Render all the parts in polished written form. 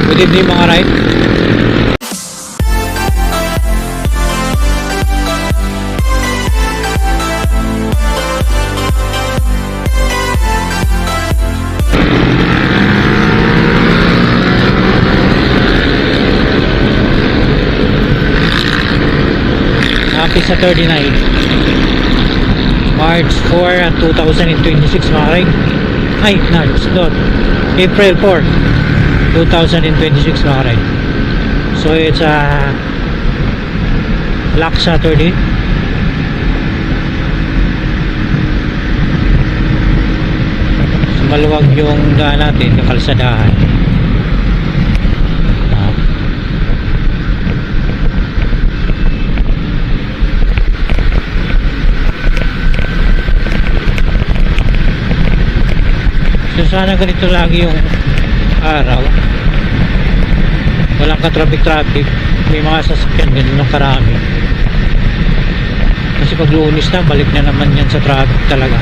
Good evening mga ride. Happy sa 39 March 4, 2026 mga ride. Ay, not April 4, 2026 mga ride. So it's a Black Saturday. So maluwag yung daan natin, kakalsadahan. So sana ganito lagi yung araw, walang ka-traffic, may mga sasakyan ganun ng karami. Kasi pag Lunes na, balik na naman yan sa traffic talaga.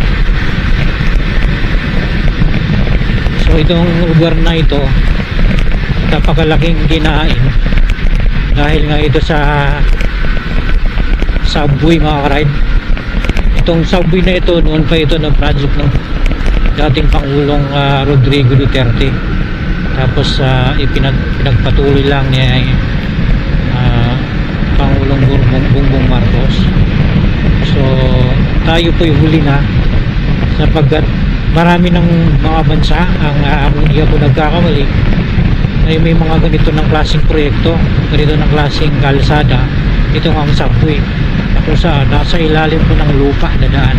So itong lugar na ito, napakalaking kinain dahil nga ito sa subway mga karide. Itong subway na ito, noon pa ito ng project ng dating Pangulong Rodrigo Duterte. Tapos pinagpatuloy lang niya Pangulong Bongbong Marcos. So tayo po yung huli na, sapagkat marami ng mga bansa ang hindi ako nagkakamali ay may mga ganito ng klaseng proyekto, ganito ng klaseng kalsada. Ito ang subway kung saan nasa ilalim po ng lupa dadaan.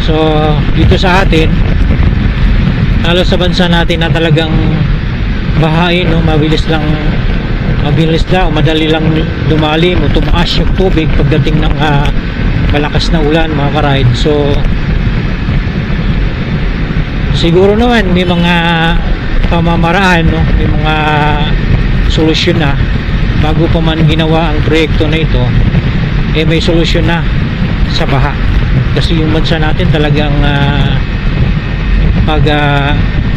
So dito sa atin, lalo sa bansa natin na talagang bahain, no, mabilis lang o madali lang lumalim o tumaas yung tubig pagdating ng malakas na ulan mga karide. So siguro naman may mga pamamaraan, no, may mga solusyon na bago pa man ginawa ang proyekto na ito, may solusyon na sa baha. Kasi yung bansa natin talagang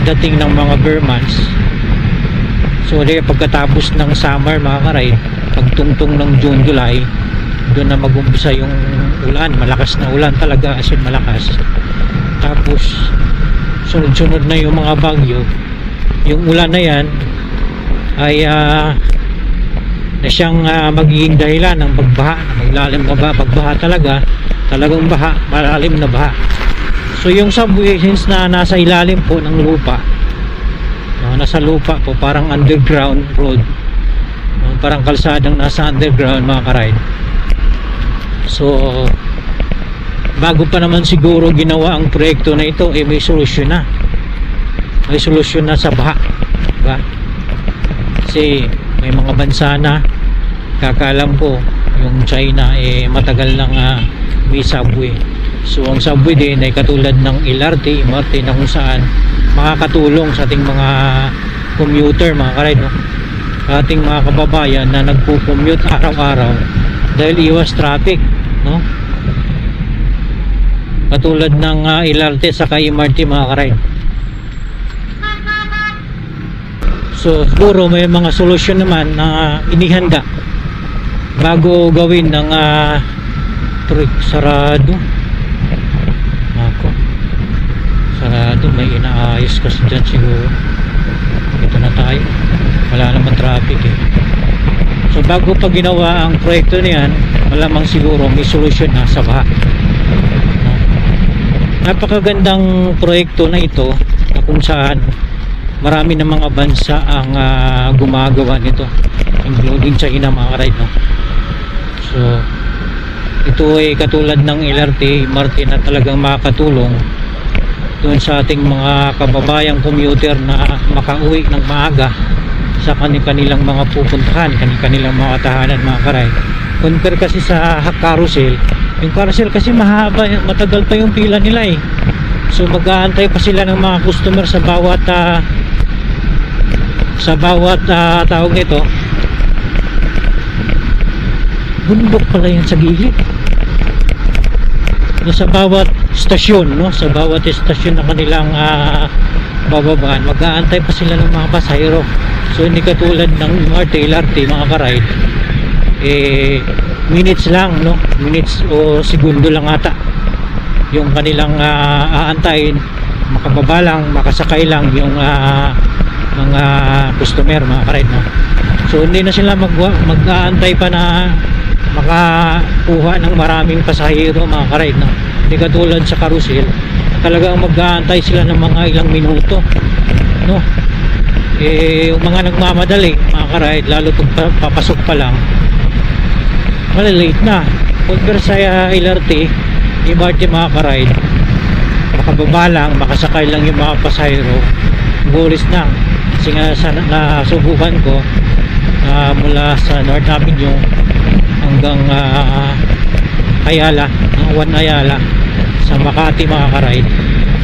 dating ng mga bare months, so pagkatapos ng summer mga karide, pagtungtong ng June, July, doon na mag-umpisa yung ulan, malakas na ulan talaga, as in malakas. Tapos sunod-sunod na yung mga bagyo. Yung ulan na yan ay na siyang magiging dahilan ng pagbaha, maglalim na ba, pagbaha talagang baha, malalim na baha. So yung subway, since na nasa ilalim po ng lupa, nasa lupa po, parang underground road, parang kalsadang nasa underground mga karide. So bago pa naman siguro ginawa ang proyekto na ito, may solusyon na sa baha, diba? Kasi may mga bansa na, kakalam ko yung China matagal nang may subway. So ang subway din ay katulad ng LRT, MRT, na kung saan makakatulong sa ating mga commuter mga karide, no? Ating mga kababayan na nagpo-commute araw-araw dahil iwas traffic, no? Katulad ng LRT sa MRT mga karide. So siguro may mga solusyon naman na inihanda bago gawin ng sarado. Sarado, may inaayos kasi dyan siguro. Ito na tayo, wala naman traffic So bago pa ginawa ang proyekto niyan, malamang siguro may solusyon na sa baha. Napakagandang proyekto na ito, na kung saan marami ng mga bansa ang gumagawa nito, including China mga karide, no? So ito ay katulad ng LRT, MRT na talagang makakatulong doon sa ating mga kababayang commuter na makauwi ng maaga sa kanilang mga pupuntahan, kanilang mga tahanan mga karide. Compare kasi sa carousel, yung carousel kasi mahaba, matagal pa yung pila nila So mag-aantay pa sila ng mga customer sa bawat tawag nito, bundok pala yan sa gilid, sa bawat stasyon, no? Sa bawat stasyon na kanilang bababaan, mag-aantay pa sila ng mga pasahero So hindi katulad ng MRT, LRT mga ka-ride, minutes lang, no? Minutes o segundo lang ata yung kanilang aantayin, makababa lang, makasakay lang yung mga customer mga ka-ride, no? So hindi na sila mag-aantay pa na makakuha ng maraming pasahero mga ka-ride, no? Hindi katulad sa carousel, talagang mag-aantay sila ng mga ilang minuto, no? Yung mga nagmamadali mga ka-ride, lalo pag papasok pa lang, malilate na. Compare sa LRT, MRT mga ka-ride, makababa lang, makasakay lang yung mga pasahero, bulis na. Kasi nga nasubukan ko mula sa North Avenue hanggang Ayala, Juan Ayala sa Makati mga ka-ride,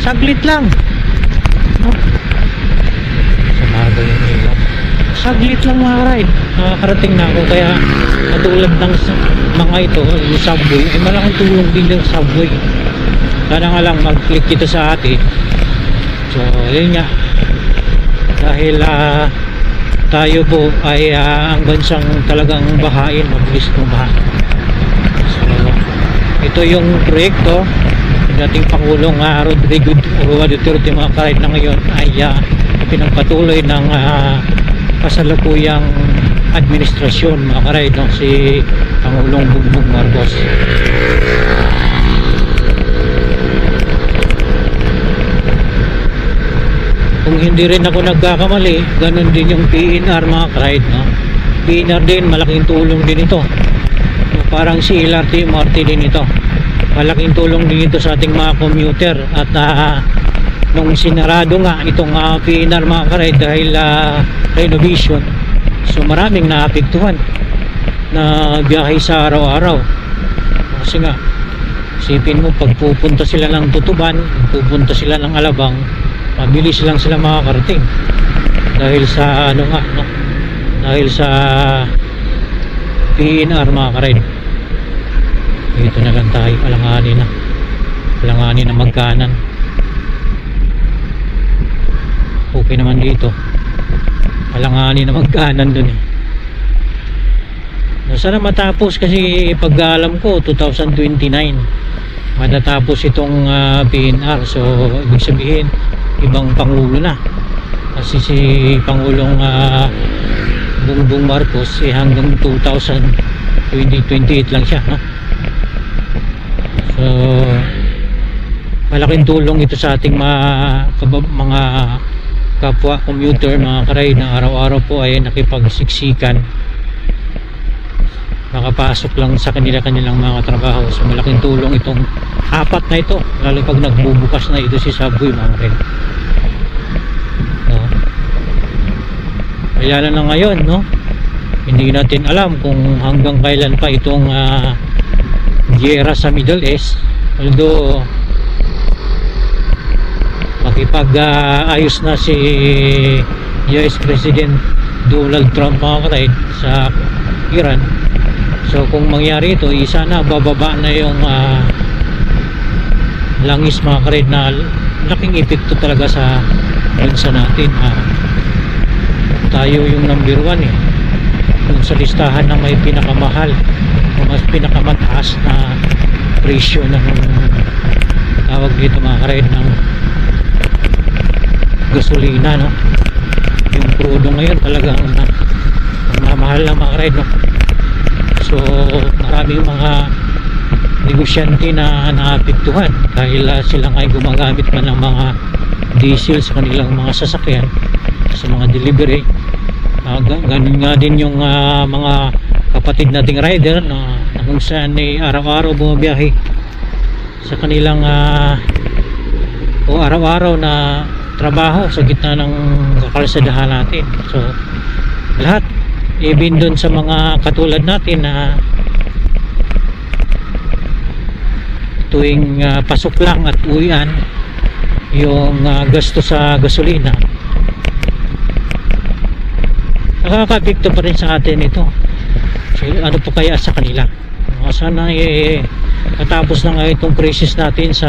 saglit lang, no? Sumagal yung ilaw, saglit lang mga ka-ride, nakakarating na ako. Kaya katulad ng mga ito, yung subway, ay malaking tulong din yung subway. Sana nga lang mag-click ito sa atin. So yun nga, dahil tayo po ay ang bansang talagang bahain, mabilis tumaha. So ito yung proyekto ng dating Pangulong Rodrigo Duterte mga ka-ride, na ngayon ay pinagpatuloy ng kasalukuyang administrasyon mga ka-ride, no? Si Pangulong Bongbong Marcos. Kung hindi rin ako nagkakamali, ganun din yung PNR mga ka-ride, no? PNR din, malaking tulong din ito. Parang si LRT, MRT din ito, malaking tulong din ito sa ating mga commuter. At nung sinarado nga itong PNR mga ka-ride dahil renovation, so maraming naapektuhan na biyahe sa araw-araw. Kasi nga, isipin mo, pag pupunta sila ng Tutuban, pupunta sila ng Alabang, mabilis lang sila makakarating dahil sa ano nga, no? Dahil sa PNR mga ka-ride. Dito na lang tayo, alanganin na magkanan. Okay naman dito, alanganin na magkanan dun eh. Sana matapos, kasi pag alam ko 2029 matatapos itong PNR. So ibig sabihin ibang pangulo na, kasi si Pangulong Bongbong Marcos hanggang 2028 lang siya, no? So malaking tulong ito sa ating mga kapwa commuter mga ka-ride, na araw-araw po ay nakipagsiksikan, makapasok lang sa kanilang mga trabaho. So malaking tulong itong apat na ito, lalo pag nagbubukas na ito si subway mga ka-ride, no? Kaya na ngayon, no, hindi natin alam kung hanggang kailan pa itong giyera sa Middle East. Although makipag-ayos na si US President Donald Trump mga ka-ride sa Iran. So kung mangyari ito, sana bababa na yung langis mga ka-ride, na laking epekto talaga sa bansa natin. Tayo yung number 1 eh, kung sa listahan na may pinakamahal o mas pinakamataas na presyo ng tawag dito mga ka-ride, ng gasolina, no? Yung crudo ngayon talagang mahal na mga ka-ride, no? So maraming mga negosyante na naapektuhan dahil silang ay gumagamit man ng mga diesel sa kanilang mga sasakyan sa mga delivery. Ganun nga din yung mga kapatid nating rider na kung saan araw-araw bumabiyahe sa kanilang o araw-araw na trabaho sa gitna ng kakalsadahan natin. So lahat, even dun sa mga katulad natin na tuwing pasok lang at uwian, yung gasto sa gasolina, nakaka-apekto pa rin sa atin ito. So, ano po kaya sa kanila? Sana katapos na nga itong crisis natin sa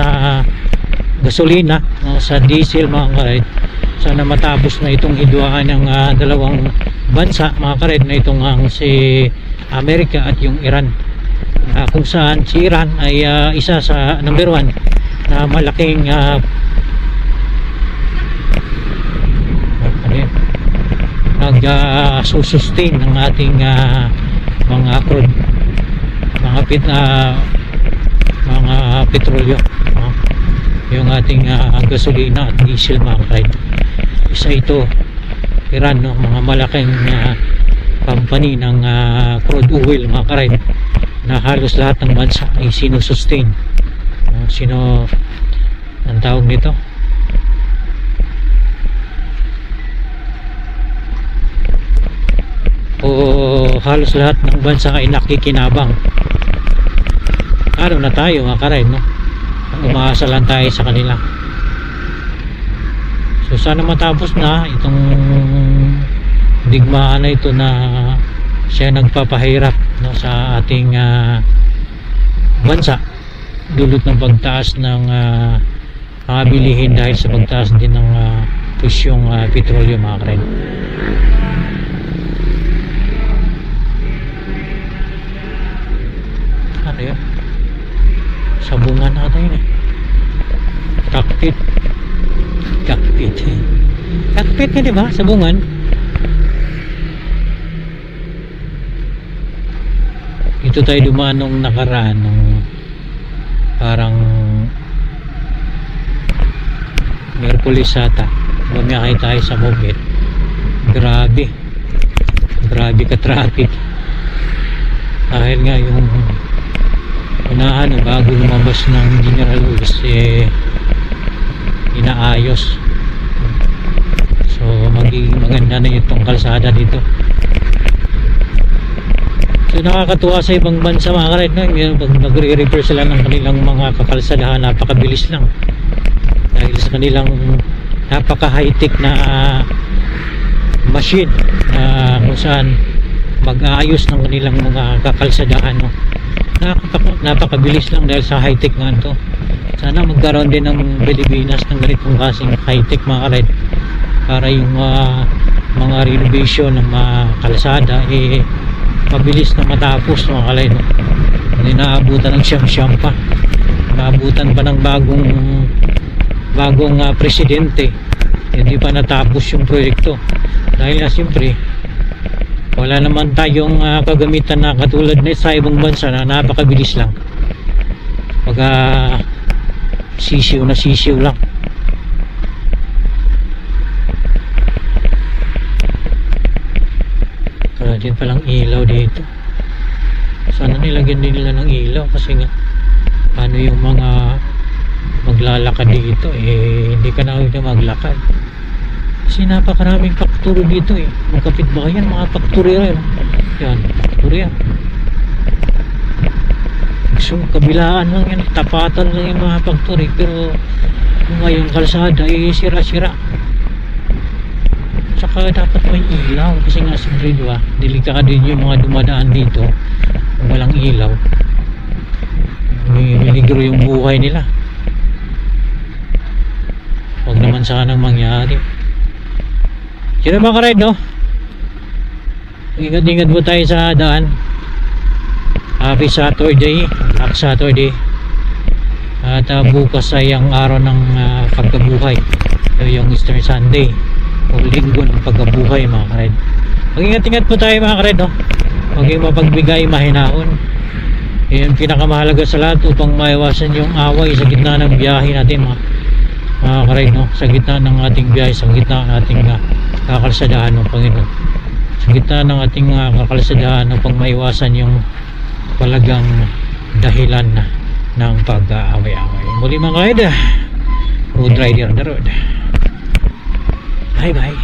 gasolina, sa diesel mga ka-ride, sana matapos na itong hidwaan ng dalawang bansa mga kared, na itong ang si Amerika at yung Iran, kung saan si Iran ay isa sa number 1 na malaking nag-sustain ng ating mga crude, mga petrolyo, yung ating gasolina at diesel mga kared. Isa ito, Iran, no? Mga malaking company ng crude oil mga kared, na halos lahat ng bansa ay sinusustain. Sino ang tawag nito? O halos lahat ng bansa ay nakikinabang. Araw na tayo mga kared, no? Umaasa lang tayo sa kanila. So sana matapos na itong digmaan na ito na siya nagpapahirap, no, sa ating bansa, dulot ng pagtaas ng mga bilihin dahil sa pagtaas din ng presyong petrolyo mga kared. Ano yun? Sabungan natin yun eh. Cockpit nga, diba? Sabungan. Ito tayo dumaan nung nakaraan, nung parang Merkulis ata, bumiyahe tayo sa Moget. Grabe ka traffic, dahil nga yung unahan bago lumabas ng General Lewis inaayos. So magiging maganda na itong kalsada dito. So nakakatuwa sa ibang bansa mga kared, no? Pag nagre-repair sila ng kanilang mga kakalsadahan, napakabilis lang dahil sa kanilang napaka high-tech na machine kung saan mag-aayos ng kanilang mga kakalsadahan, no? Napakabilis lang dahil sa high-tech nga ito. Sana magkaroon din ng Pilipinas ng ganitong kasing high-tech mga kared, para yung mga renovation ng mga kalsada mabilis na matapos mga kared, no? Hindi naabutan ng siyam-siyam pa, naabutan pa ng bagong presidente, hindi pa natapos yung proyekto dahil na siyempre wala naman tayong kagamitan na katulad na sa ibang bansa na napakabilis lang, pag sisiw lang. Kaya din palang ilaw dito. Sana nilagyan din nila ng ilaw, kasi nga paano yung mga maglalakad dito, hindi ka na maglakad kasi napakaraming factory dito magkapit ba yan, mga factory rin yan, factory yan. So kabilaan lang yan, tapatan lang yung mga factory, pero yung ngayong kalsada sira-sira. Tsaka dapat may ilaw, kasi nga siyempre diba, delikado din yung mga dumadaan dito kung walang ilaw, miligro yung buhay nila. Huwag naman sanang mangyari. Sino ba ka-ride, no? Ingat-ingat po tayo sa daan. Happy Saturday, Black Saturday. At bukas ay ang araw ng pagkabuhay, yung Easter Sunday, o linggo ng pagkabuhay mga ka-ride. Mag-ingat-ingat po tayo mga ka-ride, no? Maging mapagbigay, mahinahon. Yan pinakamahalaga sa lahat upang maiwasan yung away sa gitna ng biyahe natin mga ka-ride, no? Sa gitna ng ating biyahe, sa gitna ng ating kakalsadahan ng Panginoon, sa gitna ng ating kakalsadahan upang maiwasan yung palagang dahilan ng pag-aaway-aaway. Muli mga ka-ride, good rider on the road. Bye bye.